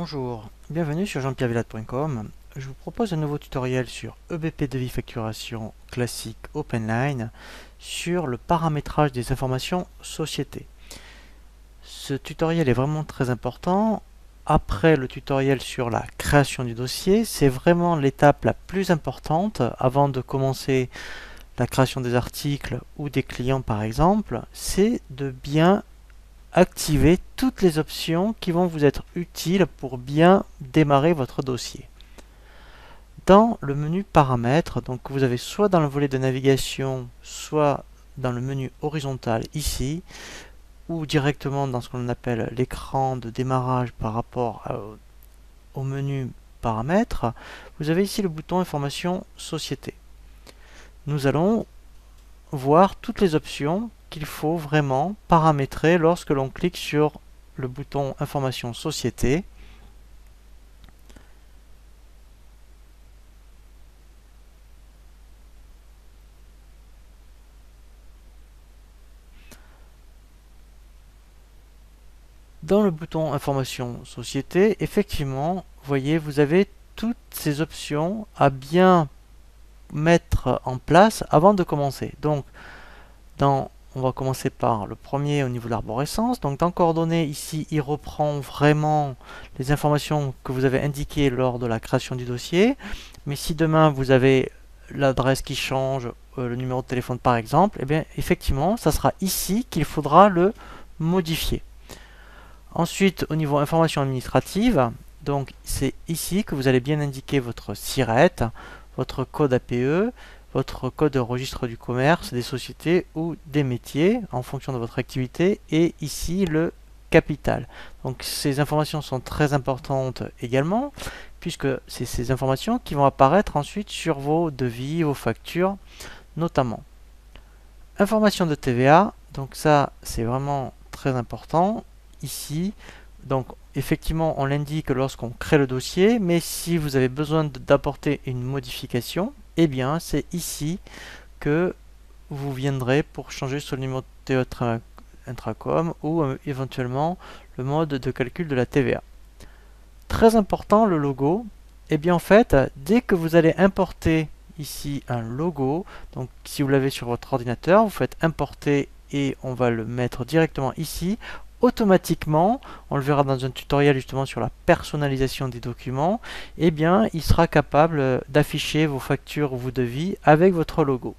Bonjour, bienvenue sur jean-pierre-villatte.com. Je vous propose un nouveau tutoriel sur EBP devis facturation classique OpenLine sur le paramétrage des informations société. Ce tutoriel est vraiment très important. Après le tutoriel sur la création du dossier, c'est vraiment l'étape la plus importante avant de commencer la création des articles ou des clients par exemple, c'est de bien activer toutes les options qui vont vous être utiles pour bien démarrer votre dossier. Dans le menu paramètres, donc vous avez soit dans le volet de navigation, soit dans le menu horizontal ici, ou directement dans ce qu'on appelle l'écran de démarrage par rapport au menu paramètres, vous avez ici le bouton information société. Nous allons voir toutes les options qu'il faut vraiment paramétrer lorsque l'on clique sur le bouton information société. Dans le bouton information société, effectivement, vous voyez, vous avez toutes ces options à bien mettre en place avant de commencer. Donc, on va commencer par le premier au niveau de l'arborescence. Donc dans coordonnées, ici, il reprend vraiment les informations que vous avez indiquées lors de la création du dossier. Mais si demain vous avez l'adresse qui change, le numéro de téléphone par exemple, eh bien effectivement, ça sera ici qu'il faudra le modifier. Ensuite, au niveau information administrative, donc c'est ici que vous allez bien indiquer votre SIRET, votre code APE, votre code de registre du commerce, des sociétés ou des métiers en fonction de votre activité, et ici le capital. Donc ces informations sont très importantes également, puisque c'est ces informations qui vont apparaître ensuite sur vos devis, vos factures notamment. Information de TVA, donc ça c'est vraiment très important ici. Donc effectivement on l'indique lorsqu'on crée le dossier, mais si vous avez besoin d'apporter une modification, eh bien c'est ici que vous viendrez pour changer sur le numéro de TVA intracom ou éventuellement le mode de calcul de la TVA. Très important, le logo. Eh bien en fait, dès que vous allez importer ici un logo, donc si vous l'avez sur votre ordinateur, vous faites importer et on va le mettre directement ici. Automatiquement, on le verra dans un tutoriel justement sur la personnalisation des documents, eh bien il sera capable d'afficher vos factures ou vos devis avec votre logo.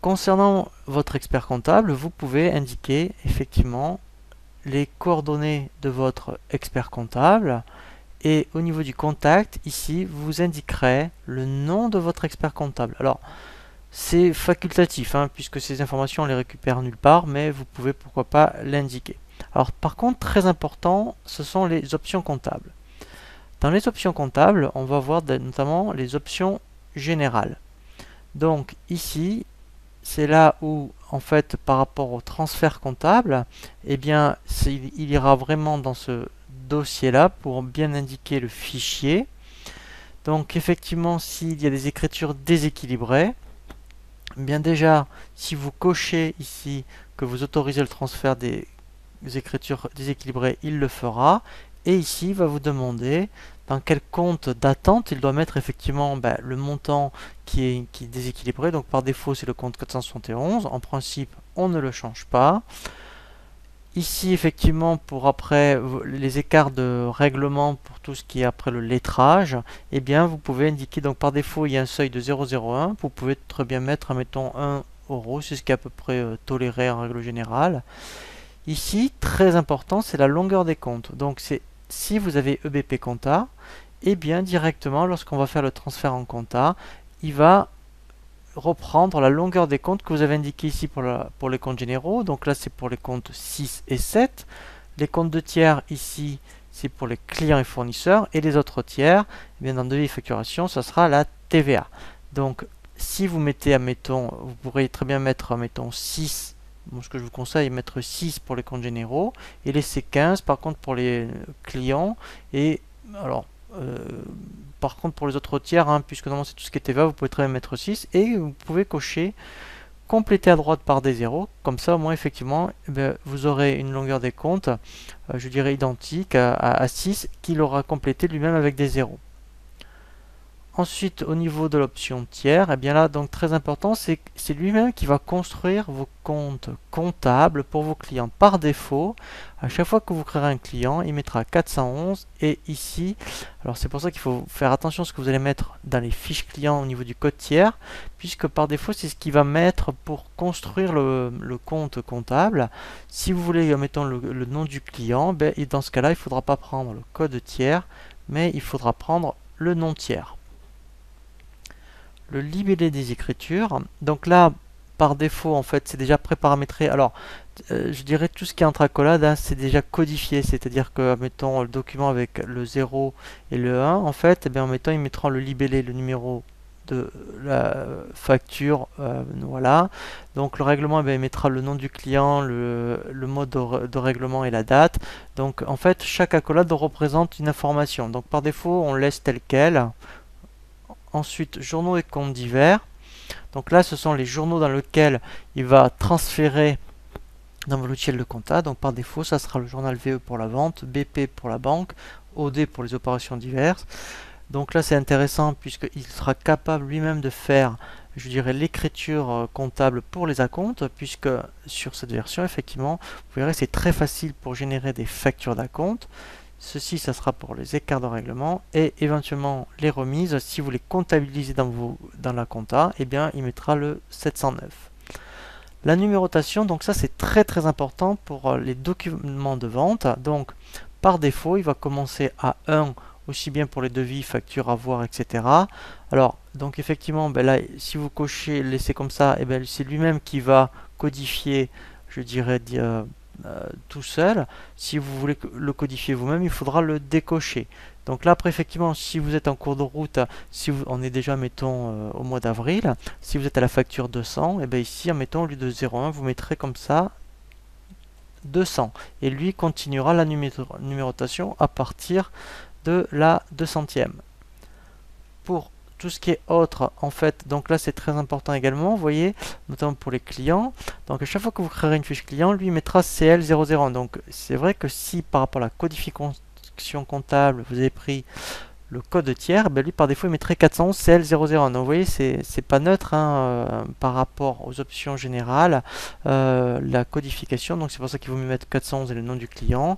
Concernant votre expert comptable, vous pouvez indiquer effectivement les coordonnées de votre expert comptable, et au niveau du contact, ici, vous indiquerez le nom de votre expert comptable. Alors, c'est facultatif, puisque ces informations, on les récupère nulle part, mais vous pouvez pourquoi pas l'indiquer. Alors, par contre, très important, ce sont les options comptables. Dans les options comptables, on va voir notamment les options générales. Donc, ici, c'est là où, en fait, par rapport au transfert comptable, eh bien, il ira vraiment dans ce dossier-là pour bien indiquer le fichier. Donc, effectivement, s'il y a des écritures déséquilibrées, bien déjà, si vous cochez ici que vous autorisez le transfert des écritures déséquilibrées, il le fera. Et ici, il va vous demander dans quel compte d'attente il doit mettre effectivement le montant qui est déséquilibré. Donc par défaut, c'est le compte 471. En principe, on ne le change pas. Ici, effectivement, pour après les écarts de règlement pour tout ce qui est après le lettrage, eh bien, vous pouvez indiquer, donc par défaut, il y a un seuil de 0,01. Vous pouvez très bien mettre, admettons, 1 euro, c'est ce qui est à peu près toléré en règle générale. Ici, très important, c'est la longueur des comptes. Donc, si vous avez EBP Compta, eh bien, directement, lorsqu'on va faire le transfert en compta, il va reprendre la longueur des comptes que vous avez indiqué ici pour les comptes généraux. Donc là, c'est pour les comptes 6 et 7. Les comptes de tiers, ici, c'est pour les clients et fournisseurs. Et les autres tiers, eh bien, dans devis et facturation, ça sera la TVA. Donc, si vous mettez, admettons, vous pourriez très bien mettre, admettons, 6. Bon, ce que je vous conseille, mettre 6 pour les comptes généraux et laisser 15 par contre pour les clients. Et alors, par contre pour les autres tiers, puisque normalement c'est tout ce qui est TVA, vous pouvez très bien mettre 6 et vous pouvez cocher compléter à droite par des zéros, comme ça au moins effectivement vous aurez une longueur des comptes, je dirais identique à 6, qu'il aura complété lui-même avec des zéros. Ensuite, au niveau de l'option tiers, et bien là, donc très important, c'est lui-même qui va construire vos comptes comptables pour vos clients. Par défaut, à chaque fois que vous créerez un client, il mettra 411 et ici, alors c'est pour ça qu'il faut faire attention à ce que vous allez mettre dans les fiches clients au niveau du code tiers, puisque par défaut, c'est ce qu'il va mettre pour construire le compte comptable. Si vous voulez, mettons le nom du client, et dans ce cas-là, il ne faudra pas prendre le code tiers, mais il faudra prendre le nom tiers. Le libellé des écritures, donc là par défaut en fait c'est déjà préparamétré. Alors je dirais tout ce qui est entre accolades, hein, c'est déjà codifié, c'est-à-dire que mettons le document avec le 0 et le 1 en fait, et bien en mettant ils mettront le libellé, le numéro de la facture, voilà. Donc le règlement, il mettra le nom du client, le mode de règlement et la date. Donc en fait chaque accolade représente une information, donc par défaut on laisse tel quel. Ensuite, journaux et comptes divers. Donc là, ce sont les journaux dans lesquels il va transférer dans votre logiciel de compta. Donc par défaut, ça sera le journal VE pour la vente, BP pour la banque, OD pour les opérations diverses. Donc là, c'est intéressant puisqu'il sera capable lui-même de faire, je dirais, l'écriture comptable pour les acomptes, puisque sur cette version, effectivement, vous verrez, c'est très facile pour générer des factures d'acompte. Ceci, ça sera pour les écarts de règlement et éventuellement les remises. Si vous les comptabilisez dans la compta, eh bien, il mettra le 709. La numérotation, donc ça c'est très très important pour les documents de vente. Donc par défaut, il va commencer à 1, aussi bien pour les devis, factures, avoirs, etc. Alors, donc effectivement, là, si vous cochez, laissez comme ça, eh bien, c'est lui-même qui va codifier, je dirais, tout seul. Si vous voulez le codifier vous-même, il faudra le décocher. Donc là après effectivement, si vous êtes en cours de route, on est déjà mettons au mois d'avril, si vous êtes à la facture 200, et bien ici mettons au lieu de 0,1 vous mettrez comme ça 200 et lui continuera la numérotation à partir de la 200e. Pour tout ce qui est autre, en fait, donc là c'est très important également, vous voyez, notamment pour les clients. Donc à chaque fois que vous créerez une fiche client, lui mettra CL001. Donc c'est vrai que si par rapport à la codification comptable, vous avez pris le code tiers, ben lui par défaut il mettrait 411 CL001. Donc vous voyez, c'est pas neutre hein, par rapport aux options générales, la codification. Donc c'est pour ça qu'il vaut mieux mettre 411 et le nom du client.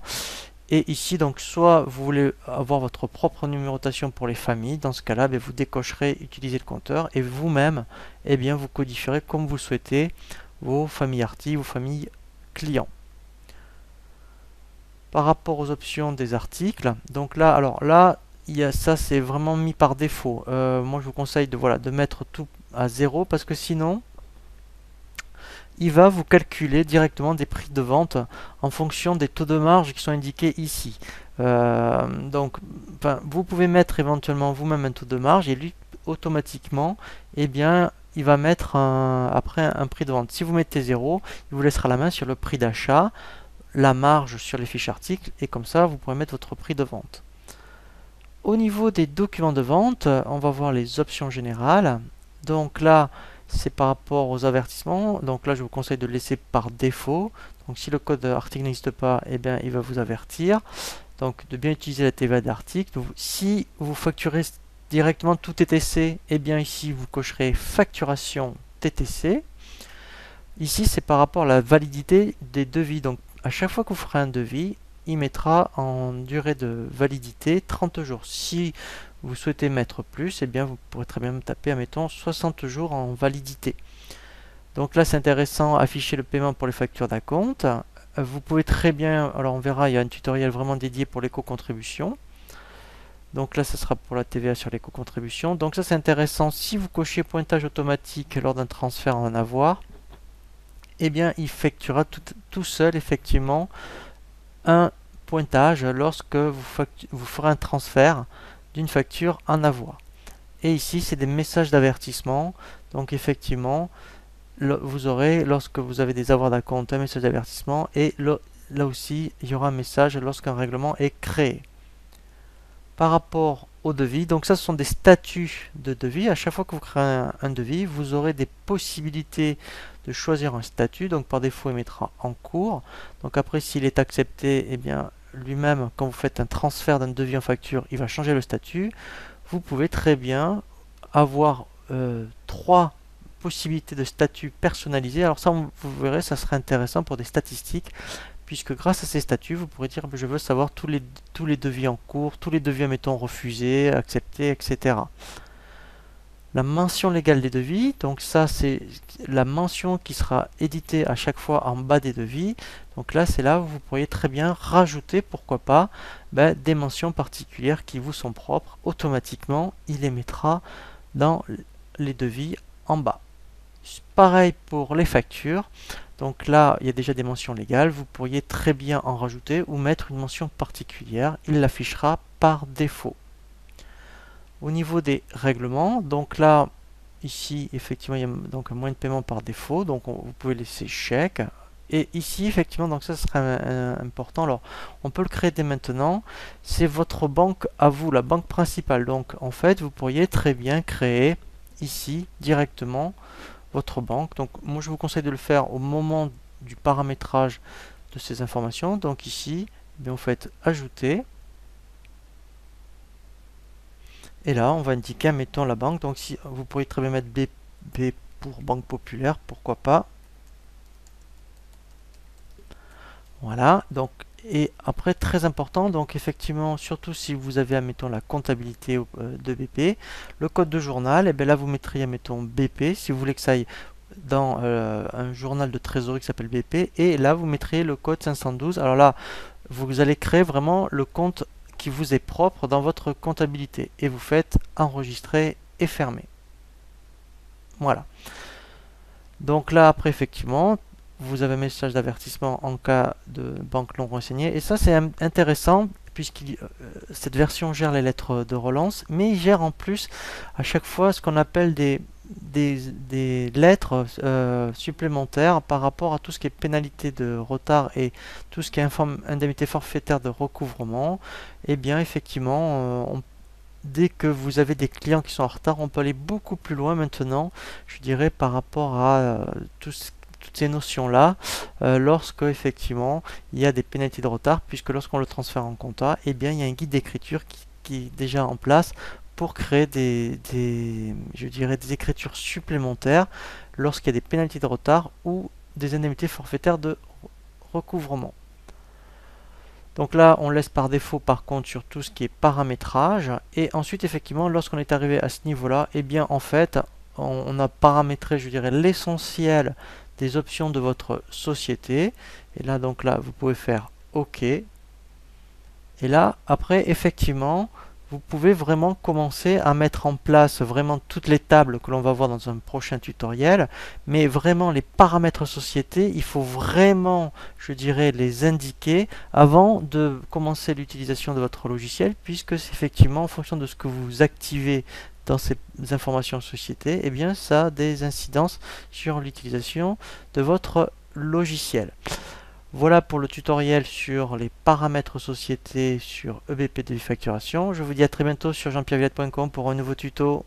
Et ici, donc, soit vous voulez avoir votre propre numérotation pour les familles, dans ce cas-là, vous décocherez utiliser le compteur et vous-même, eh bien, vous codifierez comme vous souhaitez vos familles articles, vos familles clients. Par rapport aux options des articles, donc là, alors là, ça c'est vraiment mis par défaut. Moi, je vous conseille de mettre tout à 0 parce que sinon, il va vous calculer directement des prix de vente en fonction des taux de marge qui sont indiqués ici. Donc, vous pouvez mettre éventuellement vous-même un taux de marge et lui, automatiquement, eh bien, il va mettre après un prix de vente. Si vous mettez 0, il vous laissera la main sur le prix d'achat, la marge sur les fiches articles et comme ça, vous pourrez mettre votre prix de vente. Au niveau des documents de vente, on va voir les options générales. Donc là, c'est par rapport aux avertissements. Donc là, je vous conseille de laisser par défaut. Donc si le code article n'existe pas, eh bien, il va vous avertir. Donc de bien utiliser la TVA d'article. Si vous facturez directement tout TTC, eh bien ici, vous cocherez facturation TTC. Ici, c'est par rapport à la validité des devis. Donc à chaque fois que vous ferez un devis, il mettra en durée de validité 30 jours. Si vous souhaitez mettre plus, eh bien vous pourrez très bien me taper, admettons, 60 jours en validité. Donc là, c'est intéressant, afficher le paiement pour les factures d'acompte. Vous pouvez très bien, alors on verra, il y a un tutoriel vraiment dédié pour l'éco-contribution. Donc là, ce sera pour la TVA sur l'éco-contribution. Donc ça, c'est intéressant. Si vous cochez pointage automatique lors d'un transfert en avoir, eh bien, il effectuera tout seul, effectivement, un pointage lorsque vous ferez un transfert d'une facture en avoir. Et ici, c'est des messages d'avertissement. Donc effectivement, vous aurez, lorsque vous avez des avoirs d'acompte, un message d'avertissement. Et là aussi, il y aura un message lorsqu'un règlement est créé. Par rapport au devis. Donc ça, ce sont des statuts de devis. À chaque fois que vous créez un devis, vous aurez des possibilités de choisir un statut. Donc par défaut, il mettra en cours. Donc après, s'il est accepté, eh bien lui-même, quand vous faites un transfert d'un devis en facture, il va changer le statut. Vous pouvez très bien avoir 3 possibilités de statut personnalisés. Alors ça, vous verrez, ça serait intéressant pour des statistiques, puisque grâce à ces statuts, vous pourrez dire je veux savoir tous les devis en cours, tous les devis, admettons, refusés, acceptés, etc. La mention légale des devis, donc ça c'est la mention qui sera éditée à chaque fois en bas des devis. Donc là c'est là où vous pourriez très bien rajouter, pourquoi pas, des mentions particulières qui vous sont propres. Automatiquement, il les mettra dans les devis en bas. Pareil pour les factures. Donc là, il y a déjà des mentions légales. Vous pourriez très bien en rajouter ou mettre une mention particulière. Il l'affichera par défaut. Au niveau des règlements, donc là, ici, effectivement, il y a donc un moyen de paiement par défaut. Donc vous pouvez laisser chèque. Et ici, effectivement, donc ça serait important. Alors, on peut le créer dès maintenant. C'est votre banque à vous, la banque principale. Donc, en fait, vous pourriez très bien créer ici directement votre banque. Donc moi je vous conseille de le faire au moment du paramétrage de ces informations. Donc ici, vous faites ajouter. Et là, on va indiquer, mettons la banque. Donc si vous pourriez très bien mettre BP pour Banque Populaire, pourquoi pas. Voilà, donc et après très important, donc effectivement, surtout si vous avez, admettons, la comptabilité de BP, le code de journal, et bien là vous mettriez, admettons, BP, si vous voulez que ça aille dans un journal de trésorerie qui s'appelle BP, et là vous mettriez le code 512. Alors là, vous allez créer vraiment le compte qui vous est propre dans votre comptabilité, et vous faites enregistrer et fermer. Voilà. Donc là, après, effectivement, vous avez un message d'avertissement en cas de banque non renseignée. Et ça, c'est intéressant, puisque cette version gère les lettres de relance, mais il gère en plus à chaque fois ce qu'on appelle des lettres supplémentaires par rapport à tout ce qui est pénalité de retard et tout ce qui est indemnité forfaitaire de recouvrement. Et bien, effectivement, dès que vous avez des clients qui sont en retard, on peut aller beaucoup plus loin maintenant, je dirais, par rapport à toutes ces notions-là, lorsque effectivement il y a des pénalités de retard, puisque lorsqu'on le transfère en compta, eh bien il y a un guide d'écriture qui est déjà en place pour créer je dirais, des écritures supplémentaires lorsqu'il y a des pénalités de retard ou des indemnités forfaitaires de recouvrement. Donc là, on laisse par défaut par contre sur tout ce qui est paramétrage. Et ensuite, effectivement, lorsqu'on est arrivé à ce niveau-là, eh bien en fait, on a paramétré, je dirais, l'essentiel des options de votre société. Et là, donc là, vous pouvez faire OK. Et là, après, effectivement, vous pouvez vraiment commencer à mettre en place vraiment toutes les tables que l'on va voir dans un prochain tutoriel. Mais vraiment, les paramètres société, il faut vraiment, je dirais, les indiquer avant de commencer l'utilisation de votre logiciel, puisque c'est effectivement en fonction de ce que vous activez dans ces informations société, eh bien ça a des incidences sur l'utilisation de votre logiciel. Voilà pour le tutoriel sur les paramètres société sur EBP de facturation. Je vous dis à très bientôt sur jeanpierrevillette.com pour un nouveau tuto.